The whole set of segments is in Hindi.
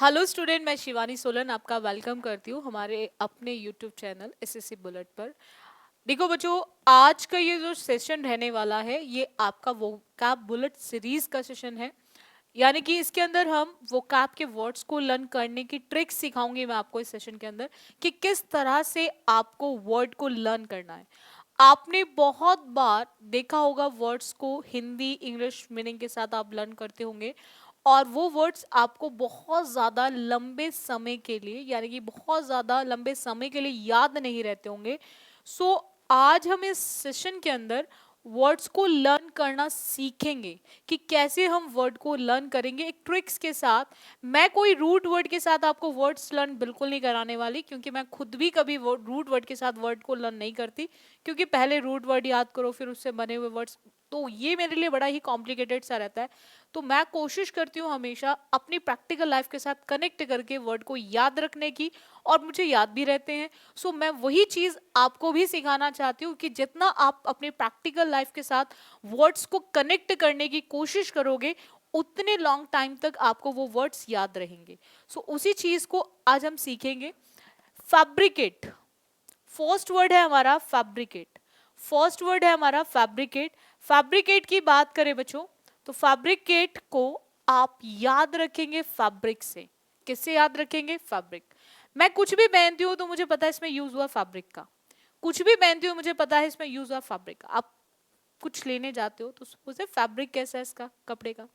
हेलो स्टूडेंट, मैं शिवानी सोलन आपका वेलकम करती हूँ हमारे अपने यूट्यूब चैनल एसएससी बुलेट पर। देखो बच्चों, आज का ये जो सेशन रहने वाला है ये आपका वोकैब बुलेट सीरीज का सेशन है। यानी कि इसके अंदर हम वोकैब के वर्ड्स को लर्न करने की ट्रिक्स सिखाऊंगी मैं आपको इस सेशन के अंदर कि किस तरह से आपको वर्ड को लर्न करना है। आपने बहुत बार देखा होगा वर्ड्स को हिंदी इंग्लिश मीनिंग के साथ आप लर्न करते होंगे और वो वर्ड्स आपको बहुत ज़्यादा लंबे समय के लिए यानी कि बहुत ज़्यादा लंबे समय के लिए याद नहीं रहते होंगे। सो आज हम इस सेशन के अंदर वर्ड्स को लर्न करना सीखेंगे कि कैसे हम वर्ड को लर्न करेंगे एक ट्रिक्स के साथ। मैं कोई रूट वर्ड के साथ आपको वर्ड्स लर्न बिल्कुल नहीं कराने वाली, क्योंकि मैं खुद भी कभी रूट वर्ड के साथ वर्ड को लर्न नहीं करती। क्योंकि पहले रूट वर्ड याद करो फिर उससे बने हुए वर्ड्स, तो ये मेरे लिए बड़ा ही कॉम्प्लिकेटेड सा रहता है। तो मैं कोशिश करती हूँ हमेशा अपनी प्रैक्टिकल लाइफ के साथ कनेक्ट करके वर्ड को याद रखने की, और मुझे याद भी रहते हैं। सो मैं वही चीज़ आपको भी सिखाना चाहती हूँ कि जितना आप अपने प्रैक्टिकल लाइफ के साथ वर्ड्स को कनेक्ट करने की कोशिश करोगे उतने लॉन्ग टाइम तक आपको वो वर्ड्स याद रहेंगे। सो उसी चीज़ को आज हम सीखेंगे। फैब्रिकेट फर्स्ट वर्ड है हमारा, फैब्रिकेट। फर्स्ट वर्ड है हमारा फैब्रिकेट। फैब्रिकेट की बात करें बच्चों, तो फैब्रिकेट को आप याद रखेंगे फैब्रिक से। किससे याद रखेंगे? फैब्रिक। मैं कुछ भी पहनती हूँ तो मुझे पता है इसमें यूज हुआ फैब्रिक का। कुछ भी पहनती हूँ मुझे पता है इसमें यूज हुआ फैब्रिक का। आप कुछ लेने जाते हो तो उसे फैब्रिक कैसा है इसका, कपड़े का।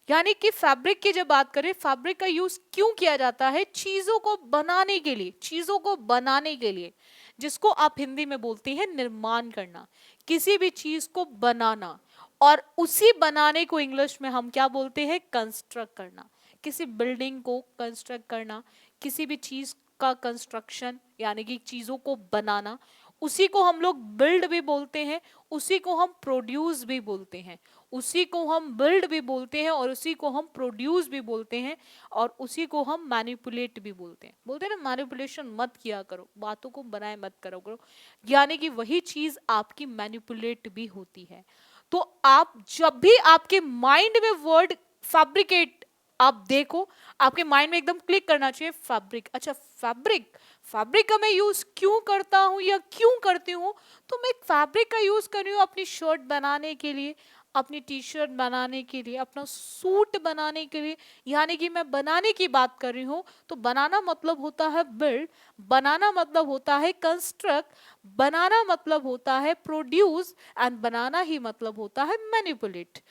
यानी कि फैब्रिक की जब बात करें, फैब्रिक का यूज क्यों किया जाता है? चीजों को बनाने के लिए, चीजों को बनाने के लिए, जिसको आप हिंदी में बोलते हैं निर्माण करना, किसी भी चीज को बनाना। और उसी बनाने को इंग्लिश में हम क्या बोलते हैं? कंस्ट्रक्ट करना। किसी बिल्डिंग को कंस्ट्रक्ट करना, किसी भी चीज का कंस्ट्रक्शन यानी कि चीजों को बनाना, उसी को हम लोग बिल्ड भी बोलते हैं, उसी को हम प्रोड्यूस भी बोलते हैं, उसी को हम बिल्ड भी बोलते हैं, और उसी को हम प्रोड्यूस भी बोलते हैं, और उसी को हम मैनिपुलेट भी बोलते हैं। बोलते हैं ना, मैनिपुलेशन मत किया करो, बातों को बनाए मत करो करो। यानी कि वही चीज आपकी मैनिपुलेट भी होती है। तो आप जब भी आपके माइंड में वर्ड फैब्रिकेट आप देखो, आपके माइंड में एकदम क्लिक करना चाहिए फैब्रिक। अच्छा, फैब्रिक, फैब्रिक का मैं यूज क्यों करता हूं या क्यों करती हूँ? तो मैं फैब्रिक का यूज कर रही हूँ अपनी शर्ट बनाने के लिए, अपनी टी शर्ट बनाने के लिए, अपना सूट बनाने के लिए। यानी कि मैं बनाने की बात कर रही हूँ। तो बनाना मतलब होता है बिल्ड, बनाना मतलब होता है कंस्ट्रक्ट, बनाना मतलब होता है प्रोड्यूस, एंड बनाना ही मतलब होता है मैनिपुलेट।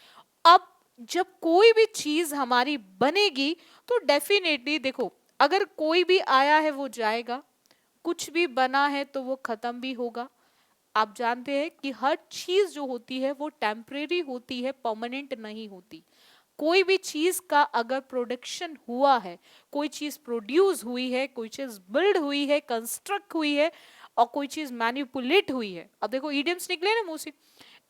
अब जब कोई भी चीज हमारी बनेगी तो डेफिनेटली देखो, अगर कोई भी आया है वो जाएगा, कुछ भी बना है तो वो खत्म भी होगा। आप जानते हैं कि हर चीज जो होती है वो टेम्परेरी होती है, परमानेंट नहीं होती। कोई भी चीज का अगर प्रोडक्शन हुआ है, कोई चीज प्रोड्यूस हुई है, कोई चीज बिल्ड हुई है, कंस्ट्रक्ट हुई है, और कोई चीज मैनिपुलेट हुई है। अब देखो इडियम्स निकले ना मुंह से,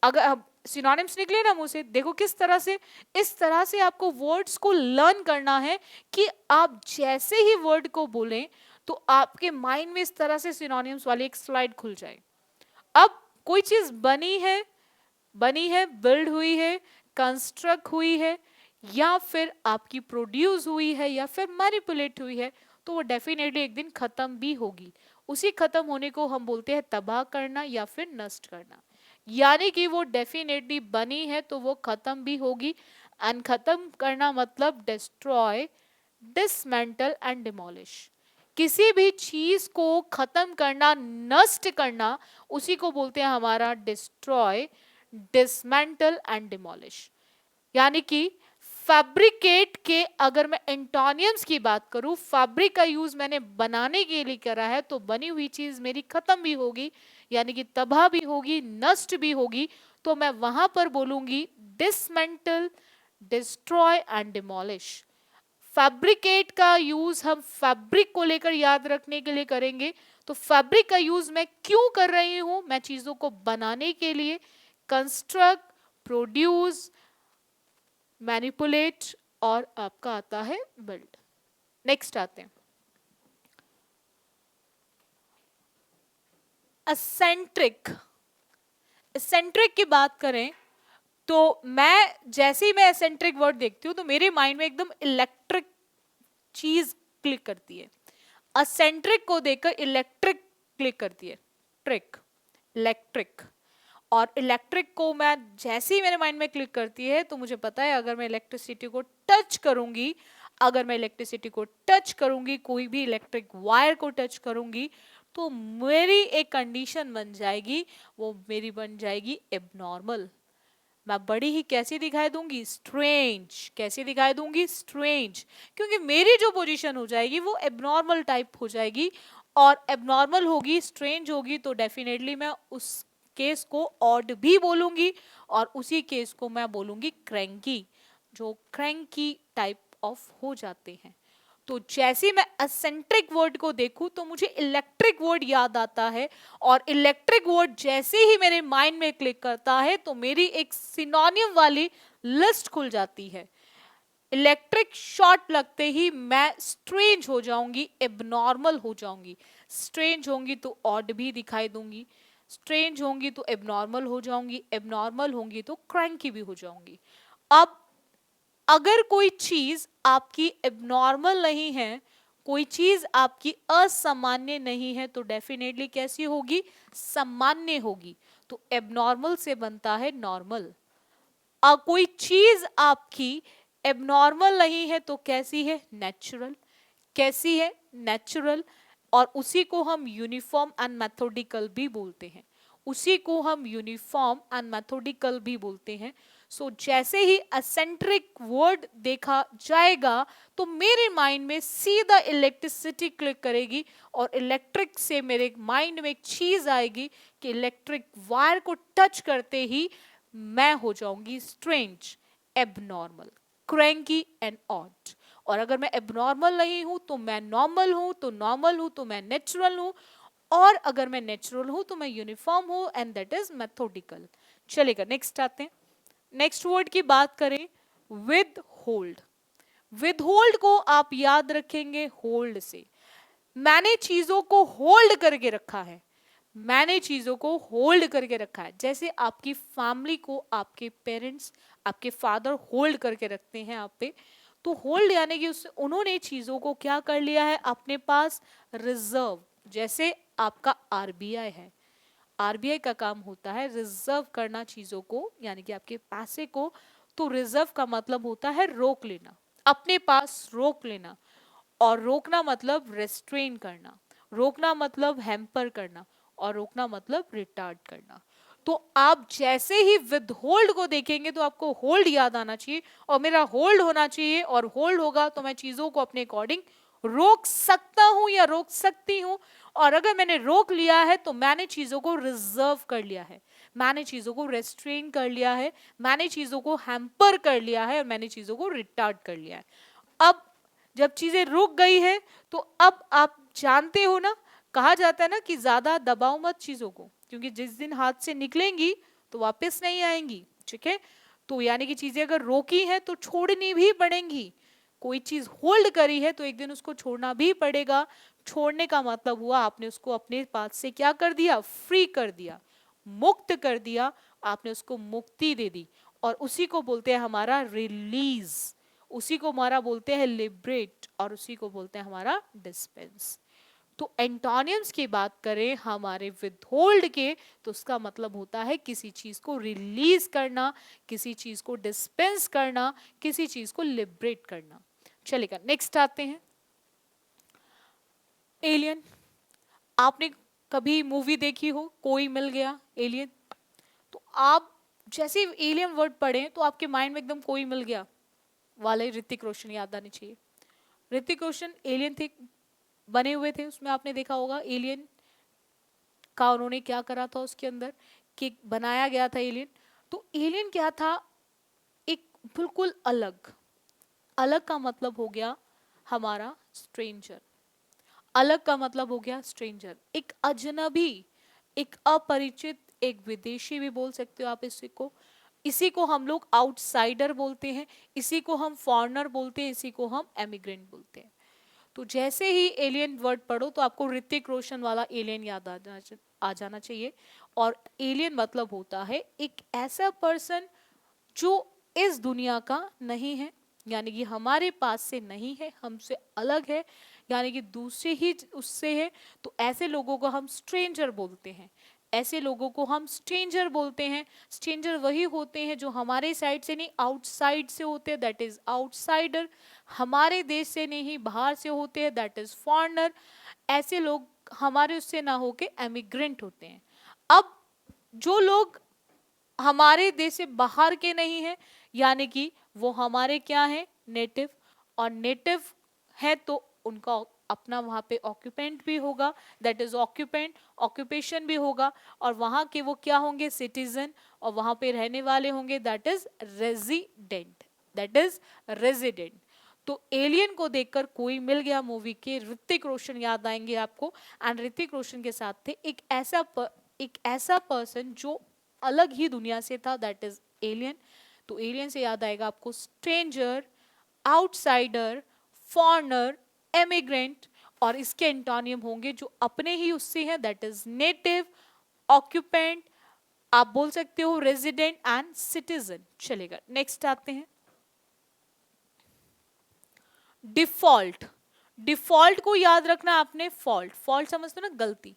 अगर सिनोनिम्स निकले ना मुंह से, देखो किस तरह से, इस तरह से आपको वर्ड्स को लर्न करना है कि आप जैसे ही वर्ड को बोलें तो आपके माइंड में इस तरह से सिनोनिम्स वाली एक स्लाइड खुल जाए। अब कोई चीज बनी है, बिल्ड हुई है, कंस्ट्रक्ट हुई है, या फिर आपकी प्रोड्यूस हुई है, या फिर मैनिपुलेट हुई है, तो वो डेफिनेटली एक दिन खत्म भी होगी। उसी खत्म होने को हम बोलते हैं तबाह करना या फिर नष्ट करना। यानी कि वो डेफिनेटली बनी है तो वो खत्म भी होगी। एंड खत्म करना मतलब डिस्ट्रॉय, डिसमेंटल एंड डिमोलिश। किसी भी चीज को खत्म करना, नष्ट करना, उसी को बोलते हैं हमारा डिस्ट्रॉय, डिसमेंटल एंड डिमोलिश। यानी कि फैब्रिकेट के अगर मैं एंटोनियम्स की बात करूं, फैब्रिक का यूज मैंने बनाने के लिए करा है तो बनी हुई चीज मेरी खत्म भी होगी, यानी कि तबाह भी होगी, नष्ट भी होगी। तो मैं वहां पर बोलूंगी dismantle, destroy and demolish. Fabricate का यूज हम फैब्रिक को लेकर याद रखने के लिए करेंगे। तो फैब्रिक का यूज मैं क्यों कर रही हूं? मैं चीजों को बनाने के लिए, कंस्ट्रक्ट, प्रोड्यूस, मैनिपुलेट, और आपका आता है बिल्ड। नेक्स्ट आते हैं एसेंट्रिक। एसेंट्रिक की बात करें तो मैं जैसे ही मैं एसेंट्रिक वर्ड देखती हूँ तो मेरे माइंड में एकदम इलेक्ट्रिक चीज क्लिक करती है। असेंट्रिक को देखकर इलेक्ट्रिक क्लिक करती है, ट्रिक, इलेक्ट्रिक। और इलेक्ट्रिक को मैं जैसे ही मेरे माइंड में क्लिक करती है तो मुझे पता है अगर मैं इलेक्ट्रिसिटी को टच करूंगी, अगर मैं इलेक्ट्रिसिटी को टच करूंगी, कोई भी इलेक्ट्रिक वायर को टच करूंगी, तो मेरी एक कंडीशन बन जाएगी, वो मेरी बन जाएगी एबनॉर्मल। मैं बड़ी ही कैसी दिखाई दूंगी, स्ट्रेंज। कैसी दिखाई दूंगी, स्ट्रेंज, क्योंकि मेरी जो पोजीशन हो जाएगी वो एबनॉर्मल टाइप हो जाएगी। और एबनॉर्मल होगी, स्ट्रेंज होगी, तो डेफिनेटली मैं उस केस को ऑड भी बोलूंगी और उसी केस को मैं बोलूंगी क्रैंकी, जो क्रैंकी टाइप ऑफ हो जाते हैं। तो जैसे मैं असेंट्रिक वर्ड को देखूं तो मुझे इलेक्ट्रिक वर्ड याद आता है, और इलेक्ट्रिक वर्ड जैसे ही मेरे माइंड में क्लिक करता है तो मेरी एक सिनोनिम वाली लिस्ट खुल जाती है। इलेक्ट्रिक शॉर्ट लगते ही मैं स्ट्रेंज हो जाऊंगी, एबनॉर्मल हो जाऊंगी। स्ट्रेंज होंगी तो ऑड भी दिखाई दूंगी, स्ट्रेंज होंगी तो एबनॉर्मल हो जाऊंगी, एबनॉर्मल होंगी तो क्रैंकी भी हो जाऊंगी। अब अगर कोई चीज आपकी एबनॉर्मल नहीं है, कोई चीज आपकी असामान्य नहीं है, तो डेफिनेटली कैसी होगी, सामान्य होगी। तो एबनॉर्मल से बनता है नॉर्मल। कोई चीज आपकी एबनॉर्मल नहीं है तो कैसी है, नेचुरल। कैसी है, नेचुरल। और उसी को हम यूनिफॉर्म एंड मेथोडिकल भी बोलते हैं, उसी को हम यूनिफॉर्म एंड मेथोडिकल भी बोलते हैं। सो जैसे ही असेंट्रिक वर्ड देखा जाएगा तो मेरे माइंड में सीधा इलेक्ट्रिसिटी क्लिक करेगी, और इलेक्ट्रिक से मेरे माइंड में एक चीज आएगी कि इलेक्ट्रिक वायर को टच करते ही मैं हो जाऊंगी strange, abnormal, cranky and odd. और अगर मैं एबनॉर्मल नहीं हूं तो मैं नॉर्मल हूं, तो नॉर्मल हूं तो मैं नेचुरल हूं, और अगर मैं नेचुरल हूं तो मैं यूनिफॉर्म हूं, एंड दैट इज मेथोडिकल। चलेगा, नेक्स्ट आते हैं। नेक्स्ट वर्ड की बात करें, विद होल्ड। विद होल्ड को आप याद रखेंगे होल्ड से। मैंने चीजों को होल्ड करके रखा है, मैंने चीजों को होल्ड करके रखा है। जैसे आपकी फैमिली को आपके पेरेंट्स, आपके फादर होल्ड करके रखते हैं आप पे, तो होल्ड यानी कि उससे उन्होंने चीजों को क्या कर लिया है अपने पास, रिजर्व। जैसे आपका आरबीआई है, आरबीआई का काम होता है रिजर्व करना चीजों को, यानी कि आपके पैसे को। तो रिजर्व का मतलब होता है रोक लेना, अपने पास रोक लेना। और रोकना मतलब रेस्ट्रेन करना, रोकना मतलब हैम्पर करना, और रोकना मतलब रिटार्ड करना। तो आप जैसे ही विद होल्ड को देखेंगे तो आपको होल्ड याद आना चाहिए, और मेरा होल्ड होना चाहिए, और होल्ड होगा तो मैं चीजों को अपने अकॉर्डिंग रोक सकता हूं या रोक सकती हूं। और अगर मैंने रोक लिया है तो मैंने चीजों को रिजर्व कर लिया है, मैंने चीजों को रेस्ट्रेन कर लिया है, मैंने चीजों को हैम्पर कर लिया है, और मैंने चीजों को रिटार्ड कर लिया है। अब जब चीजें रुक गई है तो अब आप जानते हो ना, कहा जाता है ना कि ज्यादा दबाओ मत चीजों को, क्योंकि जिस दिन हाथ से निकलेंगी तो वापस नहीं आएंगी। ठीक है, तो यानी कि चीजें अगर रोकी है तो छोड़नी भी पड़ेंगी। कोई चीज होल्ड करी है तो एक दिन उसको छोड़ना भी पड़ेगा। छोड़ने का मतलब हुआ आपने उसको अपने पास से क्या कर दिया, फ्री कर दिया, मुक्त कर दिया, आपने उसको मुक्ति दे दी। और उसी को बोलते हैं हमारा रिलीज, उसी को हमारा बोलते हैं लिबरेट, और उसी को बोलते हैं हमारा डिस्पेंस। तो एंटोनियम्स की बात करें हमारे विदहोल्ड के, तो उसका मतलब होता है किसी चीज को रिलीज करना, किसी चीज को डिस्पेंस करना, किसी चीज को लिबरेट करना। चलेगा, नेक्स्ट आते हैं, एलियन। आपने कभी मूवी देखी हो कोई मिल गया एलियन, तो आप जैसे एलियन वर्ड पढ़े तो आपके माइंड में एकदम कोई मिल गया वाले ऋतिक रोशन याद आने चाहिए। ऋतिक रोशन एलियन थे, बने हुए थे, उसमें आपने देखा होगा एलियन का उन्होंने क्या करा था उसके अंदर, कि बनाया गया था एलियन। तो एलियन क्या था, एक बिल्कुल अलग। अलग का मतलब हो गया हमारा स्ट्रेंजर, अलग का मतलब हो गया स्ट्रेंजर, एक अजनबी, एक अपरिचित, एक विदेशी भी बोल सकते हो आप इसी को। इसी को हम लोग आउटसाइडर बोलते हैं, इसी को हम फॉरेनर बोलते हैं, इसी को हम एमिग्रेंट बोलते हैं। तो जैसे ही एलियन वर्ड पढ़ो तो आपको ऋतिक रोशन वाला एलियन याद आ जाना चाहिए। और एलियन मतलब होता है एक ऐसा पर्सन जो इस दुनिया का नहीं है, यानी कि हमारे पास से नहीं है, हमसे अलग है, यानी कि दूसरे ही उससे है, तो ऐसे लोगों को हम स्ट्रेंजर बोलते हैं। ऐसे लोगों को हम स्ट्रेंजर बोलते हैं। स्ट्रेंजर वही होते हैं जो हमारे साइड से नहीं, आउटसाइड से होते हैं, दैट इज आउटसाइडर। हमारे देश से नहीं, बाहर से होते हैं, दैट इज फॉरेनर। ऐसे लोग हमारे उससे ना होके एमिग्रेंट होते हैं। अब जो लोग हमारे देश से बाहर के नहीं है, यानी कि वो हमारे क्या है, नेटिव। और नेटिव है तो उनका अपना वहां पे ऑक्यूपेंट भी होगा, दैट इज ऑक्यूपेंट, ऑक्यूपेशन भी होगा। और वहां के वो क्या होंगे, सिटीजन। और वहां पे रहने वाले होंगे, that is resident, that is resident. तो एलियन को देखकर कोई मिल गया मूवी के, ऋतिक रोशन याद आएंगे आपको। एंड ऋतिक रोशन के साथ थे एक ऐसा पर्सन जो अलग ही दुनिया से था, दैट इज एलियन। तो एलियन से याद आएगा आपको स्ट्रेंजर, आउटसाइडर, फॉरेनर, एमिग्रेंट। और इसके एंटोनियम होंगे जो अपने ही उससे हैं, दैट इज नेटिव, ऑक्यूपेंट, आप बोल सकते हो रेजिडेंट एंड सिटीजन। चलेगा, नेक्स्ट आते हैं। डिफॉल्ट। डिफॉल्ट को याद रखना आपने, फॉल्ट, फॉल्ट समझते हो ना, गलती।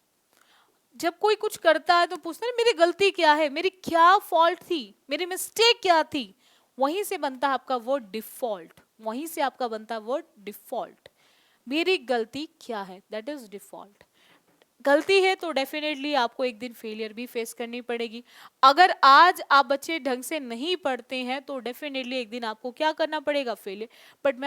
जब कोई कुछ करता है तो पूछता है मेरी गलती क्या है, मेरी क्या फॉल्ट थी, मेरी मिस्टेक क्या थी। वहीं से बनता है आपका वर्ड डिफॉल्ट, वहीं से आपका बनता है वर्ड डिफॉल्ट। मेरी गलती क्या है, दैट इज डिफॉल्ट। गलती है तो डेफिनेटली आपको एक दिन फेलियर भी फेस करनी पड़ेगी। अगर आज आप बच्चे ढंग से नहीं पढ़ते हैं तो डेफिनेटली एक दिन आपको क्या करना पड़ेगा, फेलियर। बट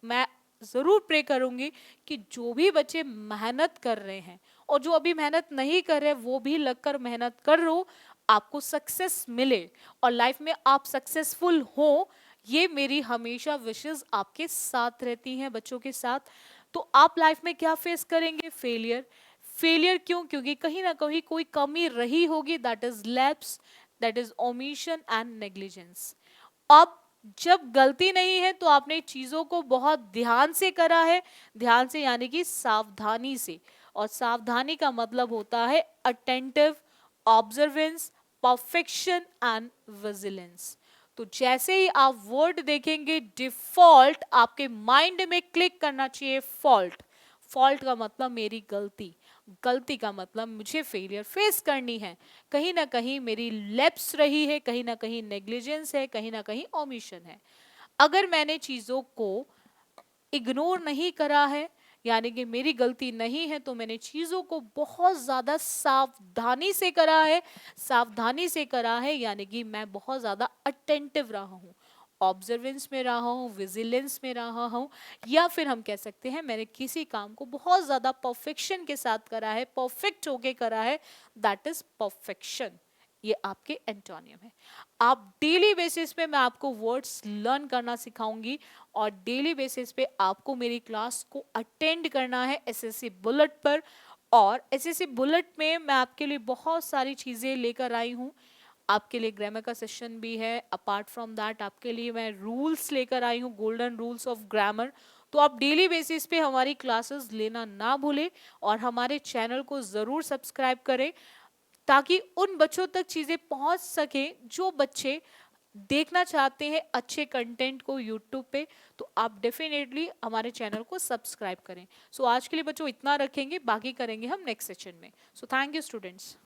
मैं जरूर प्रे करूंगी कि जो भी बच्चे मेहनत कर रहे हैं और जो अभी मेहनत नहीं कर रहे वो भी लगकर मेहनत कर रो, आपको सक्सेस मिले और लाइफ में आप सक्सेसफुल हो। ये मेरी हमेशा विशेष आपके साथ रहती हैं, बच्चों के साथ। तो आप लाइफ में क्या फेस करेंगे, फेलियर। फेलियर क्यों, क्योंकि कहीं ना कहीं कोई कमी रही होगी, that is lapse, that is omission and negligence. अब जब गलती नहीं है तो आपने चीजों को बहुत ध्यान से करा है, ध्यान से यानी कि सावधानी से। और सावधानी का मतलब होता है attentive, observance, perfection and vigilance. तो जैसे ही आप वर्ड देखेंगे डिफॉल्ट, आपके माइंड में क्लिक करना चाहिए फॉल्ट। फॉल्ट का मतलब मेरी गलती, गलती का मतलब मुझे फेलियर फेस करनी है, कहीं ना कहीं मेरी लैप्स रही है, कहीं ना कहीं नेग्लिजेंस है, कहीं ना कहीं ओमिशन है। अगर मैंने चीजों को इग्नोर नहीं करा है, यानी कि मेरी गलती नहीं है, तो मैंने चीजों को बहुत ज्यादा सावधानी से करा है। सावधानी से करा है यानी कि मैं बहुत ज्यादा अटेंटिव रहा हूँ, ऑब्जर्वेंस में रहा हूँ, विजिलेंस में रहा हूँ। या फिर हम कह सकते हैं मैंने किसी काम को बहुत ज्यादा परफेक्शन के साथ करा है, परफेक्ट होके करा है, दैट इज परफेक्शन। ये आपके एंटोनियम है। आप डेली बेसिस पे मैं आपको वर्ड्स लर्न करना सिखाऊंगी और डेली बेसिस पे आपको मेरी क्लास को अटेंड करना है एसएससी बुलेट पर। और एसएससी बुलेट में मैं आपके लिए बहुत सारी चीजें लेकर आई हूँ। आपके लिए ग्रामर का सेशन भी है, अपार्ट फ्रॉम दैट आपके लिए मैं रूल्स लेकर आई हूँ, गोल्डन रूल्स ऑफ ग्रामर। तो आप डेली बेसिस पे हमारी क्लासेस लेना ना भूलें और हमारे चैनल को जरूर सब्सक्राइब करें, ताकि उन बच्चों तक चीजें पहुंच सके जो बच्चे देखना चाहते हैं अच्छे कंटेंट को यूट्यूब पे। तो आप डेफिनेटली हमारे चैनल को सब्सक्राइब करें। सो आज के लिए बच्चों इतना रखेंगे, बाकी करेंगे हम नेक्स्ट सेशन में। So thank you students.